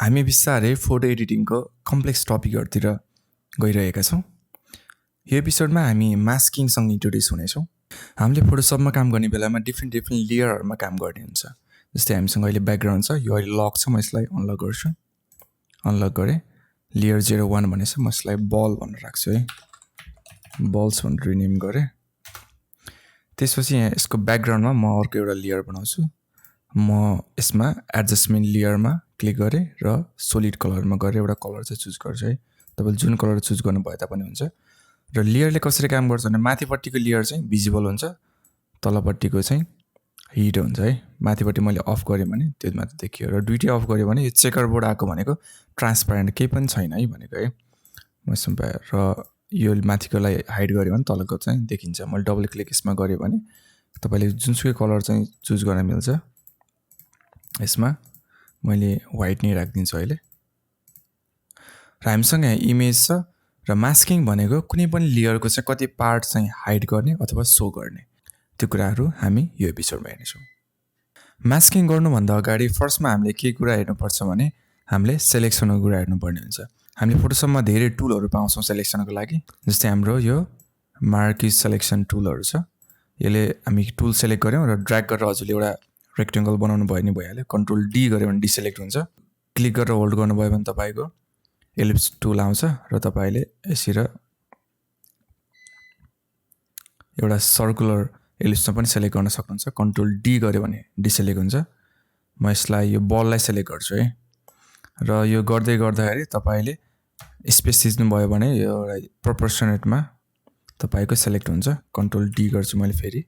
हामी बिस्तारै photo एडिटिङको complex टपिकहरुतिर गइरहेका छौं। यो एपिसोडमा हामी मास्किङसँग इन्ट्रोड्युस हुनेछौं। हामीले फोटोशपमा काम गर्ने बेलामा डिफ्रेन्ट लेयरहरुमा काम गर्ने हुन्छ। जस्तै हामीसँग अहिले ब्याकग्राउन्ड छ, यो अहिले लक छ, म यसलाई अनलक गर्छु। अनलक गरे। लेयर 01 भनेछ, म यसलाई बल भनेर राख्छु है। बल्स भनेर रिनेम गरे। त्यसपछि यहाँ यसको ब्याकग्राउन्डमा म अर्को एउटा लेयर बनाउँछु। म यसमा एडजस्टमेन्ट लेयरमा क्लिक गरे र सोलिड कलरमा गरे एउटा कलर चाहिँ चुज गर्छु है। तपाईले जुन कलर चुज गर्नु भए तापनि हुन्छ। र लेयरले कसरी काम गर्छ भने माथिपट्टिको लेयर चाहिँ भिजिबल हुन्छ, तलपट्टिको चाहिँ हिड हुन्छ है। माथिपट्टि मैले अफ गरे भने त्यो मात्र देखियो र दुईटै अफ गरे भने यो चेकरबोर्ड आको भनेको ट्रान्सपेरेन्ट केही पनि छैन है भनेको है। म र यो माथिकोलाई हाइड गरे भने तलको चाहिँ देखिन्छ। मैले डबल क्लिक यसमा गरे भने तपाईले जुनसुकै कलर चाहिँ चुज गर्न मिल्छ। यसमा मैले व्हाइट नै राख्दिन्छु अहिले। र हामीसँग यहाँ इमेज छ र मास्किङ भनेको कुनै पनि लेयरको चाहिँ कति पार्ट चाहिँ हाइड गर्ने अथवा शो गर्ने, त्यो कुराहरू हामी यो एपिसोडमा हेर्नेछौँ। मास्किङ गर्नुभन्दा अगाडि फर्स्टमा हामीले के कुरा हेर्नुपर्छ भने हामीले सेलेक्सनको कुरा हेर्नुपर्ने हुन्छ। हामीले फोटोशपमा धेरै टुलहरू पाउँछौँ सेलेक्सनको लागि। जस्तै हाम्रो यो मार्की सेलेक्सन टुलहरू छ। यसले हामी टुल सेलेक्ट गर्यौं र ड्र्याग गरेर हजुरले एउटा रेक्टेंगल बनाउनु भयो नि भइहाल्यो। कन्ट्रोल डी गरे भने डिसेलेक्ट हुन्छ। क्लिक गरेर होल्ड गर्नुभयो भने तपाईको एलिप्स टुल आउँछ र तपाईले यसरी एउटा सर्कुलर एलिप्समा पनि सेलेक्ट गर्न सक्नुहुन्छ। कन्ट्रोल डी गरे भने डिसेलेक्ट हुन्छ। म यसलाई यो बललाई सेलेक्ट गर्छु है। र यो गर्दै गर्दाखेरि तपाईले स्पेस थिच्नु भयो भने यो एउटा प्रोपोर्सनेटमा तपाईको सेलेक्ट हुन्छ। कन्ट्रोल डी गर्छु मैले फेरि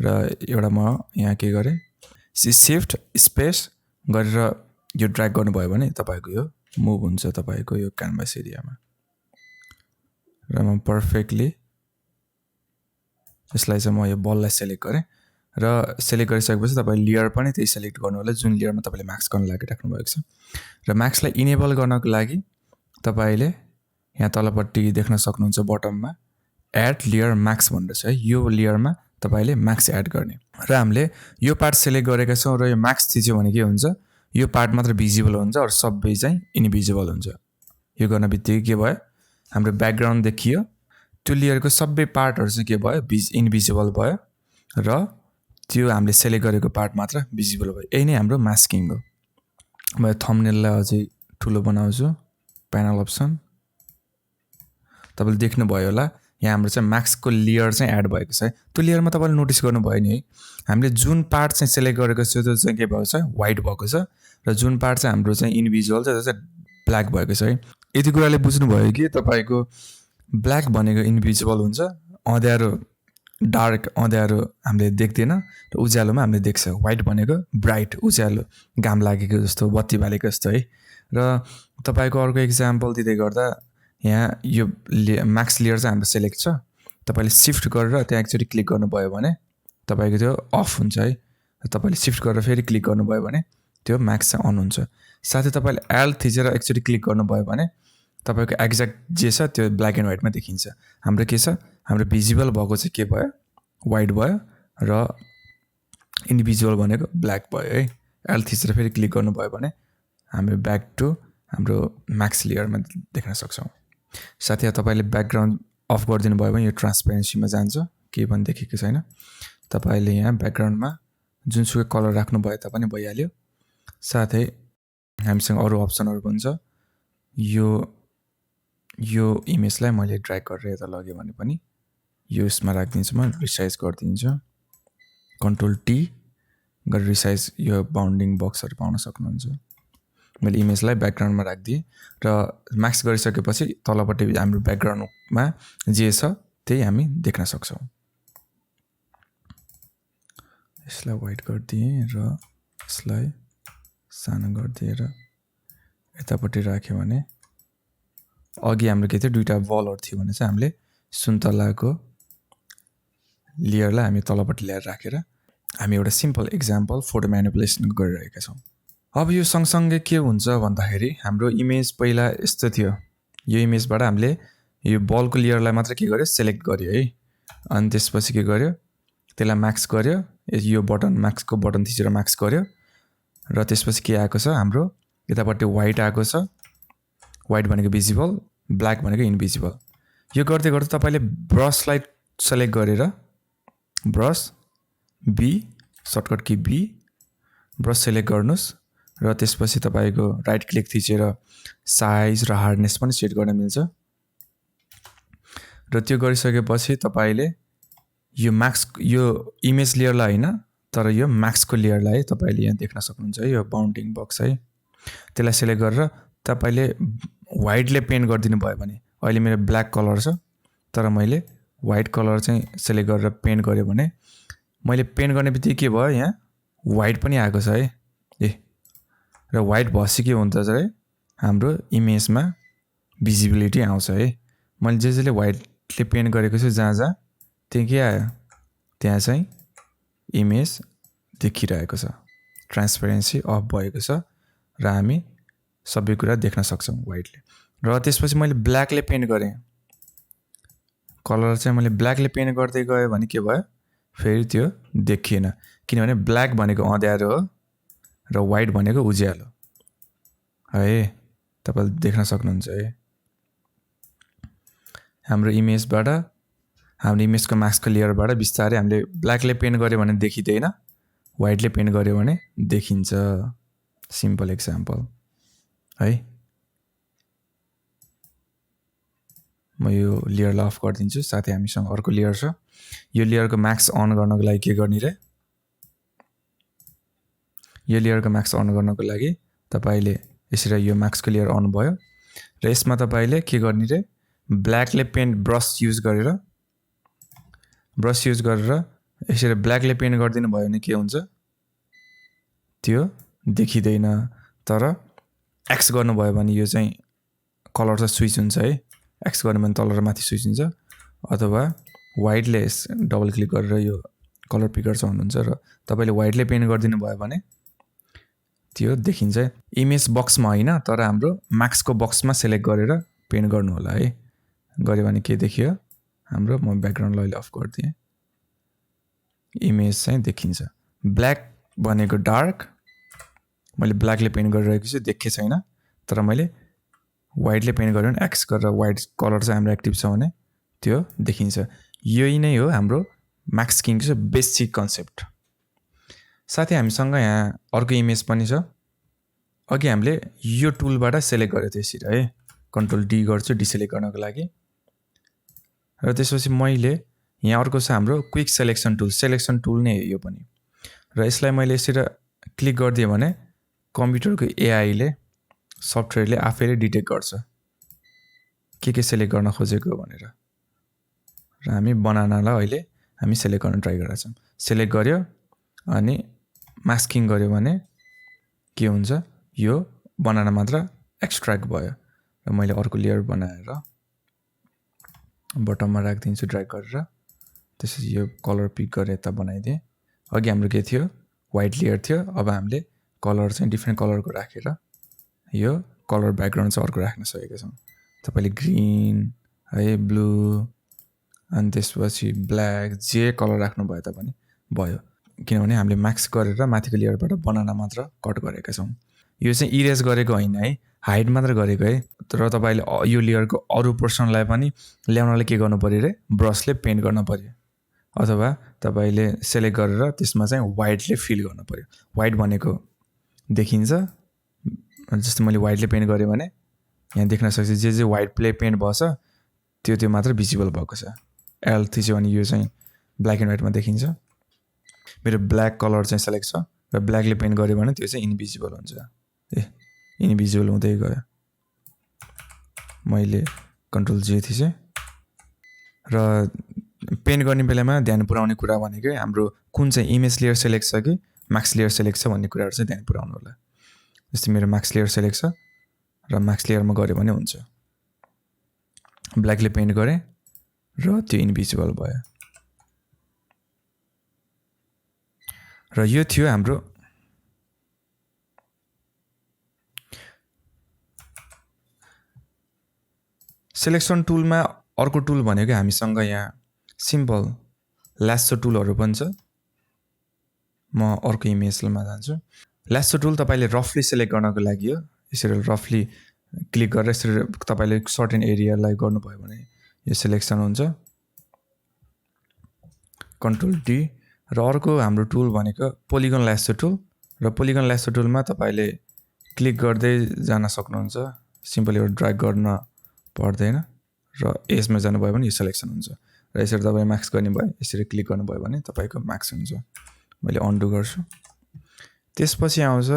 र एउटा म यहाँ के गरे शिफ्ट स्पेस गरेर यो ड्र्याग गर्नु भयो भने तपाईको यो मुभ हुन्छ तपाईको यो क्यानभस एरियामा। र म पर्फेक्टली यसलाई चाहिँ म यो बललाई सेलेक्ट गरे र सेलेक्ट गरिसकेपछि तपाईले लेयर पनि त्यही सेलेक्ट गर्नु होला जुन लेयरमा तपाईले म्याक्स गर्न लागि राख्नु भएको छ। र म्याक्सलाई इनेबल गर्नको लागि तपाईले यहाँ तलपट्टि देख्न सक्नुहुन्छ बटममा एड लेयर म्याक्स भनेर छ है। यो लेयरमा तपाईले म्याक्स एड गर्ने र हामीले यो पार्ट सेलेक्ट गरेका छौं र यो म्याक्स थिच्यो भने के हुन्छ, यो पार्ट मात्र भिजिबल हुन्छ र सबै चाहिँ इनभिजिबल हुन्छ। यो गर्न बित्तिकै के भयो, हाम्रो ब्याकग्राउन्ड देखियो, त्यो लेयरको सबै पार्टहरु चाहिँ के भयो, इनभिजिबल भयो र त्यो हामीले सेलेक्ट गरेको पार्ट मात्र भिजिबल भयो। यही नै हाम्रो मास्किङ हो। म थम्बनेललाई अझै ठुलो बनाउँछु, प्यानल अप्सन। तपाईले देख्नु भयो होला यहाँ हाम्रो चाहिँ म्याक्सको लेयर चाहिँ एड भएको छ है। त्यो लेयरमा तपाईले नोटिस गर्नु भयो नि है, हामीले जुन पार्ट चाहिँ सेलेक्ट गरेको छ त्यो चाहिँ के भएको छ, व्हाइट भएको छ र जुन पार्ट चाहिँ हाम्रो चाहिँ इनभिजिबल छ त्यो चाहिँ ब्ल्याक भएको छ है। यति कुराले बुझ्नु भयो कि तपाईको ब्ल्याक भनेको इनभिजिबल हुन्छ, अँध्यारो डार्क अँध्यारो हामीले देख्दैन र उज्यालोमा हामीले देख्छ। व्हाइट भनेको ब्राइट उज्यालो घाम लागेको जस्तो बत्ती बालेको जस्तो है। र तपाईको अर्को एक्जाम्पल दिँदै गर्दा यहाँ यो म्याक्स लेयर चाहिँ हाम्रो सेलेक्ट छ। तपाईले शिफ्ट गरेर त्यहाँ एकचोटी क्लिक गर्नुभयो भने तपाईको त्यो अफ हुन्छ है। तपाईले शिफ्ट गरेर फेरि क्लिक गर्नुभयो भने त्यो म्याक्स चाहिँ अन हुन्छ। साथै तपाईले एल थिचेर एकचोटी क्लिक गर्नुभयो भने तपाईको एक्ज्याक्ट जे छ त्यो ब्ल्याक एन्ड व्हाइटमा देखिन्छ। हाम्रो के छ, हाम्रो भिजिबल भएको चाहिँ के भयो, व्हाइट भयो र इनभिजिबल भनेको ब्ल्याक भयो है। एल थिचेर फेरि क्लिक गर्नुभयो भने हामी ब्याक टु हाम्रो म्याक्स लेयरमा देख्न सक्छौं। साथै तपाईले ब्याकग्राउन्ड अफ गरिदिनु भयो भने यो ट्रान्सपेरेन्सीमा जान्छ, केही पनि देखेको छैन। तपाईले यहाँ ब्याकग्राउन्डमा जुनसुकै कलर राख्नु भयो तापनि भइहाल्यो। साथै हामीसँग अरु अप्सनहरु पनि छ। यो इमेजलाई मैले ड्र्याग गरेर यता लगे भने पनि यो यसमा राख्दिन्छु, म रिसाइज गर्दिन्छु। कन्ट्रोल टी गरेर रिसाइज यो बाउन्डिङ बक्सहरु पाउन सक्नुहुन्छ। मैले इमेजलाई ब्याकग्राउन्डमा राख्दिए र म्याक्स गरिसकेपछि तलपट्टि हाम्रो ब्याकग्राउन्डमा जे छ त्यही हामी देख्न सक्छौं। यसलाई व्हाइट गर्दिए र यसलाई सानो गर्दिए र यतापट्टि राख्यो भने अघि हाम्रो के थियो, दुईटा बलहरु थियो भने चाहिँ हामीले सुन्तलाको लेयरलाई हामी तलपट्टि ल्याएर राखेर हामी एउटा सिम्पल एक्जाम्पल फोटो म्यानिपुलेसन गरिरहेका छौं। अब यो सँगसँगै के हुन्छ भन्दाखेरि हाम्रो इमेज पहिला यस्तो थियो। यो इमेजबाट हामीले यो बलको लेयरलाई मात्र के गर्यो, सेलेक्ट गर्यो है। अनि त्यसपछि के गर्यो, त्यसलाई म्याक्स गर्यो। यो बटन म्याक्सको बटन थिचेर म्याक्स गर्यो र त्यसपछि के आएको छ, हाम्रो यतापट्टि व्हाइट आएको छ, व्हाइट भनेको भिजिबल, ब्ल्याक भनेको इन्भिजिबल। यो गर्दै गर्दै तपाईँले ब्रसलाई सेलेक्ट गरेर brush B, shortcut key B, brush select गर्नुहोस् र त्यसपछि तपाईँको राइट क्लिक थिचेर साइज र हार्डनेस पनि सेट गर्न मिल्छ। र त्यो गरिसकेपछि तपाईँले यो यो इमेज लेयरलाई होइन तर यो म्याक्सको लेयरलाई तपाईँले यहाँ देख्न सक्नुहुन्छ है, यो बाउन्डिङ बक्स है, त्यसलाई सेलेक्ट गरेर तपाईँले व्हाइटले पेन्ट गरिदिनु भयो भने, अहिले मेरो ब्ल्याक कलर छ तर मैले व्हाइट कलर चाहिँ सेलेक्ट गरेर पेन्ट गरेँ भने मैले पेन्ट गर्ने बित्तिकै के भयो, यहाँ व्हाइट पनि आएको छ है। र व्हाइट भएपछि के हुन्छ है, हाम्रो इमेजमा भिजिबिलिटी आउँछ है। मैले जसले व्हाइटले पेन्ट गरेको छु जहाँ जहाँ त्यहाँ के आयो, त्यहाँ चाहिँ इमेज देखिरहेको छ, ट्रान्सपेरेन्सी अफ भएको छ र हामी सबै कुरा देख्न सक्छौँ व्हाइटले। र त्यसपछि मैले ब्ल्याकले पेन्ट गरेँ, कलर चाहिँ मैले ब्ल्याकले पेन्ट गर्दै गएँ भने के भयो, फेरि त्यो देखिएन, किनभने ब्ल्याक भनेको अँध्यारो हो र व्हाइट भनेको उज्यालो है। तपाईँले देख्न सक्नुहुन्छ है। हाम्रो इमेजबाट, हाम्रो इमेजको मास्कको लेयरबाट बिस्तारै हामीले ब्ल्याकले पेन्ट गऱ्यो भने देखिँदैन, व्हाइटले पेन्ट गऱ्यो भने देखिन्छ। सिम्पल एक्जाम्पल है। म यो लेयरलाई अफ गरिदिन्छु, साथै हामीसँग अर्को लेयर छ। यो लेयरको म्याक्स अन गर्नको लागि के गर्ने रे, यो लेयरको म्याक्स अन गर्नको लागि तपाईँले यसरी यो म्याक्सको लेयर अन भयो र यसमा तपाईँले के गर्ने रे, ब्ल्याकले पेन्ट ब्रस युज गरेर यसरी ब्ल्याकले पेन्ट गरिदिनु भयो भने के हुन्छ, त्यो देखिँदैन। तर एक्स गर्नुभयो भने यो चाहिँ कलर चाहिँ स्विच हुन्छ है, एक्स गर्नु भने तल र माथि स्विच हुन्छ, अथवा व्हाइटले डबल क्लिक गरेर यो कलर पिकर चाहनुहुन्छ र तपाईँले व्हाइटले पेन्ट गरिदिनु भयो भने त्यो देखिन्छ। इमेज बक्समा होइन तर हाम्रो म्याक्सको बक्समा सेलेक्ट गरेर पेन्ट गर्नु होला है। गऱ्यो भने के देखियो हाम्रो, म ब्याकग्राउन्डलाई अहिले अफ गरिदिएँ, इमेज चाहिँ देखिन्छ। ब्ल्याक भनेको डार्क, मैले ब्ल्याकले पेन्ट गरिरहेको छु देखे छैन, तर मैले व्हाइटले पेन्ट गऱ्यो भने एक्स गरेर व्हाइट कलर चाहिँ हाम्रो एक्टिभ छ भने त्यो देखिन्छ। यही नै हो हाम्रो म्यास्किङको बेसिक कन्सेप्ट। साथै हामीसँग यहाँ अर्को इमेज पनि छ। अघि हामीले यो टुलबाट सेलेक्ट गरेको थियो यसरी है, कन्ट्रोल डी गर्छु डिसेलेक्ट गर्नको लागि। र त्यसपछि मैले यहाँ अर्को छ हाम्रो quick selection tool, selection tool नै हो यो पनि। र यसलाई मैले यसरी क्लिक गरिदिएँ भने कम्प्युटरको एआईले, सफ्टवेयरले आफैले डिटेक्ट गर्छ के सेलेक्ट गर्न खोजेको भनेर। र हामी बनानालाई अहिले हामी सेलेक्ट गर्न ट्राई गरेका छौँ। सेलेक्ट गर्यो अनि मास्किङ गर्यो भने के हुन्छ, यो बनाना मात्र एक्सट्र्याक्ट भयो। र मैले अर्को लेयर बनाएर बटममा राखिदिन्छु ड्र्याग गरेर, त्यसपछि यो कलर पिक गरेर यता बनाइदिएँ। अघि हाम्रो के थियो, व्हाइट लेयर थियो, अब हामीले कलर चाहिँ डिफ्रेन्ट कलरको राखेर यो कलर ब्याकग्राउन्ड चाहिँ अर्को राख्न सकेका छौँ। तपाईँले ग्रिन है, ब्लू अनि त्यसपछि ब्ल्याक जे कलर राख्नु भयो तापनि भयो, किनभने हामीले म्याक्स गरेर माथिको लेयरबाट बनाना मात्र कट गरेका छौँ। यो चाहिँ इरेज गरेको होइन है, हाइड मात्र गरेको है। तर तपाईँले यो लेयरको अरू पोर्सनलाई पनि ल्याउनलाई के गर्नु पऱ्यो रे, ब्रसले पेन्ट गर्न पऱ्यो, अथवा तपाईँले सेलेक्ट गरेर त्यसमा चाहिँ व्हाइटले फिल गर्नु पऱ्यो। व्हाइट भनेको देखिन्छ, जस्तो मैले व्हाइटले पेन्ट गरेँ भने यहाँ देख्न सक्छु जे व्हाइटले पेन्ट भएछ त्यो मात्र भिजिबल भएको छ। एल थिच्यो भने यो चाहिँ ब्ल्याक एन्ड व्हाइटमा देखिन्छ। मेरो ब्ल्याक कलर चाहिँ सेलेक्ट छ र ब्ल्याकले पेन्ट गऱ्यो भने त्यो चाहिँ इन्भिजिबल हुन्छ। इन्भिजिबल हुँदै गयो। मैले कन्ट्रोल जे थिचेँ र पेन्ट गर्ने बेलामा ध्यान पुर्याउने कुरा भनेको हाम्रो कुन चाहिँ इमेज लेयर सेलेक्ट छ कि म्याक्स लेयर सेलेक्ट छ भन्ने कुराहरू चाहिँ ध्यान पुर्याउनु होला। जस्तै मेरो म्याक्स लेयर सेलेक्ट छ र म्याक्स लेयरमा गऱ्यो भने हुन्छ। ब्ल्याकले पेन्ट गरेँ र त्यो इन्भिजिबल भयो। र यो थियो हाम्रो सेलेक्सन टुलमा। अर्को टुल भनेको हामीसँग यहाँ सिम्पल ल्यासो टुलहरू पनि छ। म अर्को इमेजमा जान्छु। ल्यासो टुल तपाईँले रफली सेलेक्ट गर्नको लागि हो। यसरी रफली क्लिक गरेर यसरी तपाईँले सर्टेन एरियालाई गर्नुभयो भने यो सिलेक्सन हुन्छ। Control D. र अर्को हाम्रो टुल भनेको पोलिगन ल्यासो टुल। र पोलिगन ल्यासो टुलमा तपाईँले क्लिक गर्दै जान सक्नुहुन्छ। सिम्पली एउटा ड्र्याग गर्न पर्दैन। र एजमा जानुभयो भने यो सिलेक्सन हुन्छ। र यसरी तपाईँ म्याक्स गर्ने भयो, यसरी क्लिक गर्नुभयो भने तपाईँको म्याक्स हुन्छ। मैले अन्डु गर्छु। त्यसपछि आउँछ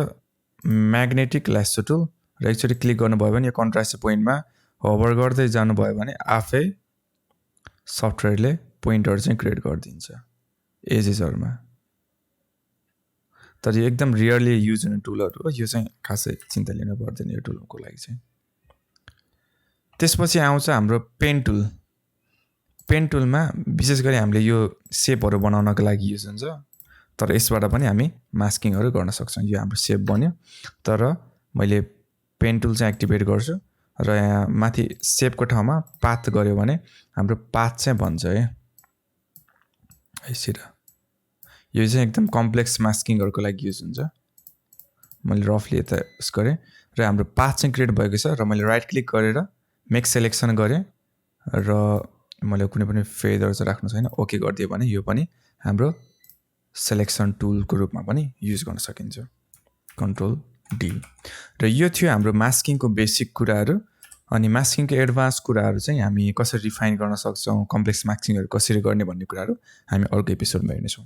म्याग्नेटिक ल्यासो टुल। र एकचोटि क्लिक गर्नुभयो भने यो कन्ट्रास्ट पोइन्टमा होभर गर्दै जानुभयो भने आफै सफ्टवेयरले पोइन्टहरू चाहिँ क्रिएट गरिदिन्छ एजेसहरूमा। तर यो एकदम रियरली युज हुने टुलहरू हो, यो चाहिँ खासै चिन्ता लिनु पर्दैन यो टुलको लागि चाहिँ। त्यसपछि आउँछ हाम्रो पेन टुल। पेन टुलमा विशेष गरी हामीले यो सेपहरू बनाउनको लागि युज हुन्छ। तर यसबाट पनि हामी मास्किङहरू गर्न सक्छौँ। यो हाम्रो सेप बन्यो, तर मैले पेन टुल चाहिँ एक्टिभेट गर्छु र यहाँ माथि सेपको ठाउँमा पाथ गऱ्यो भने हाम्रो पाथ चाहिँ बन्छ है। यसरी यो चाहिँ एकदम कम्प्लेक्स मास्किङहरूको लागि युज हुन्छ। मैले रफली यता उस गरेँ र हाम्रो पाथ चाहिँ क्रिएट भएको छ। र मैले राइट क्लिक गरेर मेक सेलेक्सन गरेँ र मैले कुनै पनि फेदर चाहिँ राख्नु छैन। ओके गरिदियो भने यो पनि हाम्रो सेलेक्सन टुलको रूपमा पनि युज गर्न सकिन्छ। Control D. र यो थियो हाम्रो मास्किङको बेसिक कुराहरू। अनि मास्किङको एडभान्स कुराहरू चाहिँ हामी कसरी रिफाइन गर्न सक्छौँ, कम्प्लेक्स मास्किङहरू कसरी गर्ने भन्ने कुराहरू हामी अर्को एपिसोडमा हेर्नेछौँ।